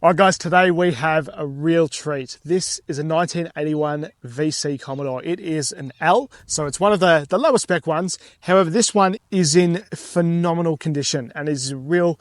All right, guys, today we have a real treat. This is a 1981 VC Commodore. It is an L, so it's one of the lower spec ones. However, this one is in phenomenal condition and is a real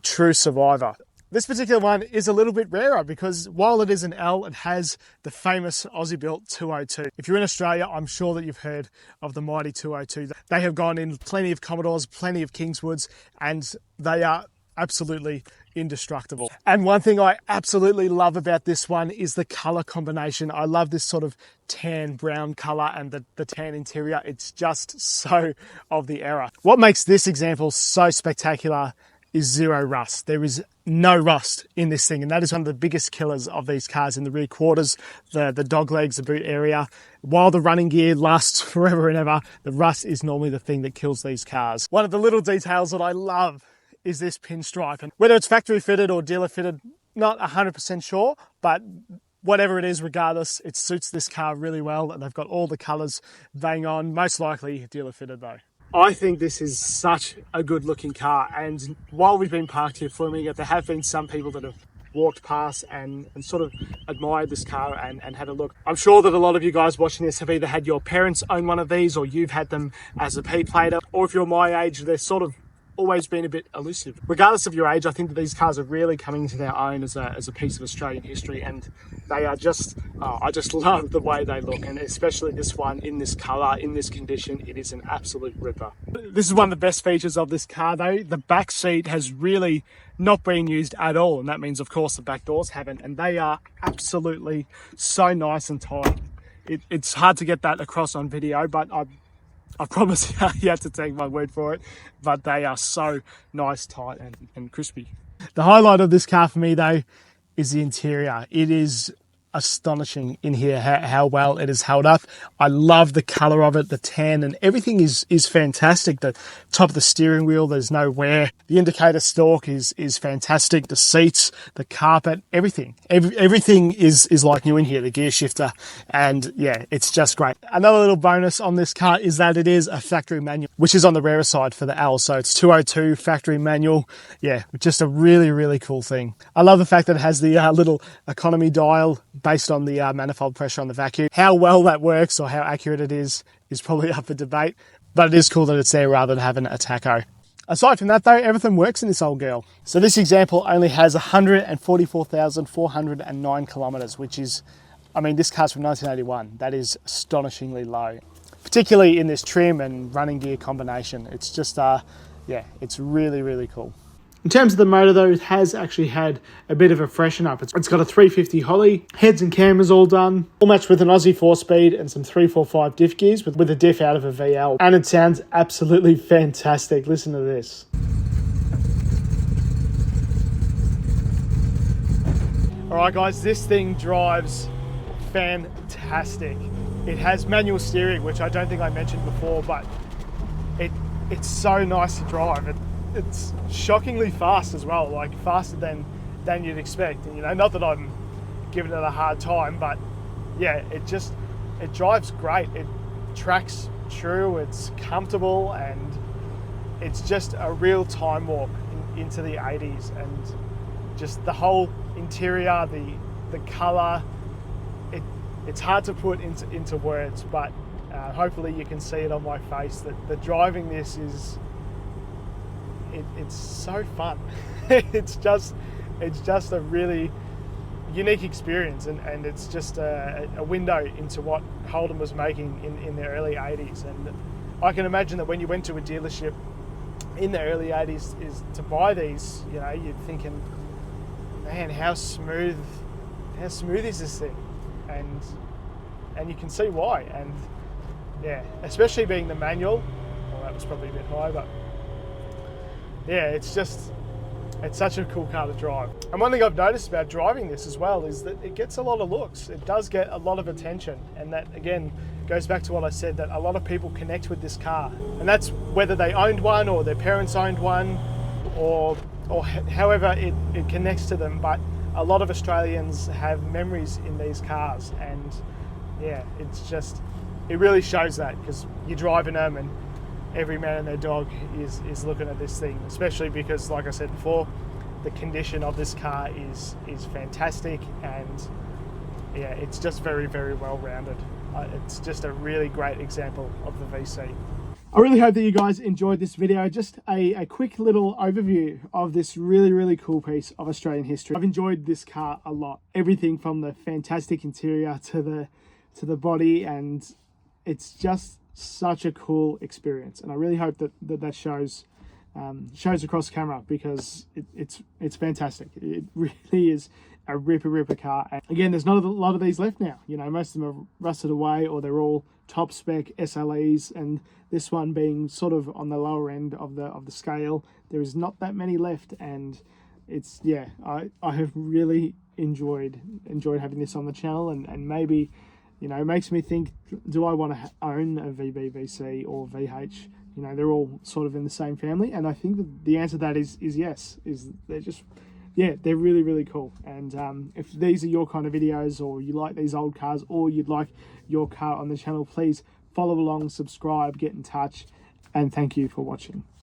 true survivor. This particular one is a little bit rarer because while it is an L, it has the famous Aussie-built 202. If you're in Australia, I'm sure that you've heard of the mighty 202. They have gone in plenty of Commodores, plenty of Kingswoods, and they are absolutely indestructible. And one thing I absolutely love about this one is the color combination. I love this sort of tan brown color and the tan interior. It's just so of the era. What makes this example so spectacular is zero rust. There is no rust in this thing, and that is one of the biggest killers of these cars in the rear quarters, the dog legs, the boot area. While the running gear lasts forever and ever, the rust is normally the thing that kills these cars. One of the little details that I love is this pinstripe, and whether it's factory fitted or dealer fitted, not 100% sure, but whatever it is, regardless, it suits this car really well, and they've got all the colors bang on, most likely dealer fitted though. I think this is such a good looking car, and while we've been parked here filming it, there have been some people that have walked past and sort of admired this car and had a look. I'm sure that a lot of you guys watching this have either had your parents own one of these, or you've had them as a P-plater, or if you're my age, they're sort of always been a bit elusive. Regardless of your age, I think that these cars are really coming into their own as a piece of Australian history, and they are just, I just love the way they look, and especially this one in this colour, in this condition, it is an absolute ripper. This is one of the best features of this car though. The back seat has really not been used at all, and that means of course the back doors haven't, and they are absolutely so nice and tight. It's hard to get that across on video, but I promise you have to take my word for it, but they are so nice, tight and crispy. The highlight of this car for me though is the interior. It is astonishing in here how well it is held up. I love the color of it, the tan, and everything is fantastic. The top of the steering wheel, there's no wear. The indicator stalk is fantastic. The seats, the carpet, everything is like new in here. The gear shifter, and yeah, it's just great. Another little bonus on this car is that it is a factory manual, which is on the rarer side for the L. So it's 202 factory manual. Yeah, just a really cool thing. I love the fact that it has the little economy dial based on the manifold pressure on the vacuum. How well that works or how accurate it is probably up for debate, but it is cool that it's there rather than having a tacho. Aside from that though, everything works in this old girl. So this example only has 144,409 kilometers, which is, I mean, this car's from 1981. That is astonishingly low, particularly in this trim and running gear combination. It's just, yeah, it's really cool. In terms of the motor though, it has actually had a bit of a freshen up. It's got a 350 Holley, heads and cameras all done, all matched with an Aussie 4-speed and some 345 diff gears with a diff out of a VL. And it sounds absolutely fantastic. Listen to this. All right guys, this thing drives fantastic. It has manual steering, which I don't think I mentioned before, but it's so nice to drive. It's shockingly fast as well, like faster than you'd expect. And you know, not that I'm giving it a hard time, but yeah, it drives great. It tracks true, it's comfortable, and it's just a real time warp into the 80s. And just the whole interior, the color, it's hard to put into words, but hopefully you can see it on my face that the driving this is, it's so fun. it's just a really unique experience, and it's just a window into what Holden was making in the early 80s. And I can imagine that when you went to a dealership in the early 80s is to buy these, you know, you're thinking, man, how smooth is this thing? And you can see why. And yeah, especially being the manual, well, that was probably a bit high, but yeah, it's such a cool car to drive. And one thing I've noticed about driving this as well is that it gets a lot of looks. It does get a lot of attention, and that again goes back to what I said, that a lot of people connect with this car, and that's whether they owned one or their parents owned one, or however it connects to them. But a lot of Australians have memories in these cars, and yeah, it really shows that, because you're driving them and every man and their dog is looking at this thing, especially because, like I said before, the condition of this car is fantastic, and yeah, it's just very, very well rounded. It's just a really great example of the VC. I really hope that you guys enjoyed this video. Just a quick little overview of this really, really cool piece of Australian history. I've enjoyed this car a lot. Everything from the fantastic interior to the body, and it's just such a cool experience. And I really hope that shows across camera, because it's fantastic. It really is a ripper car. And again, there's not a lot of these left now. You know, most of them are rusted away, or they're all top spec SLEs, and this one being sort of on the lower end of the scale, there is not that many left. And it's, yeah, I have really enjoyed having this on the channel, and maybe, you know, it makes me think, do I want to own a VB, VC or VH? You know, they're all sort of in the same family, and I think that the answer to that is yes. They're just, yeah, they're really, really cool. And if these are your kind of videos, or you like these old cars, or you'd like your car on the channel, please follow along, subscribe, get in touch, and thank you for watching.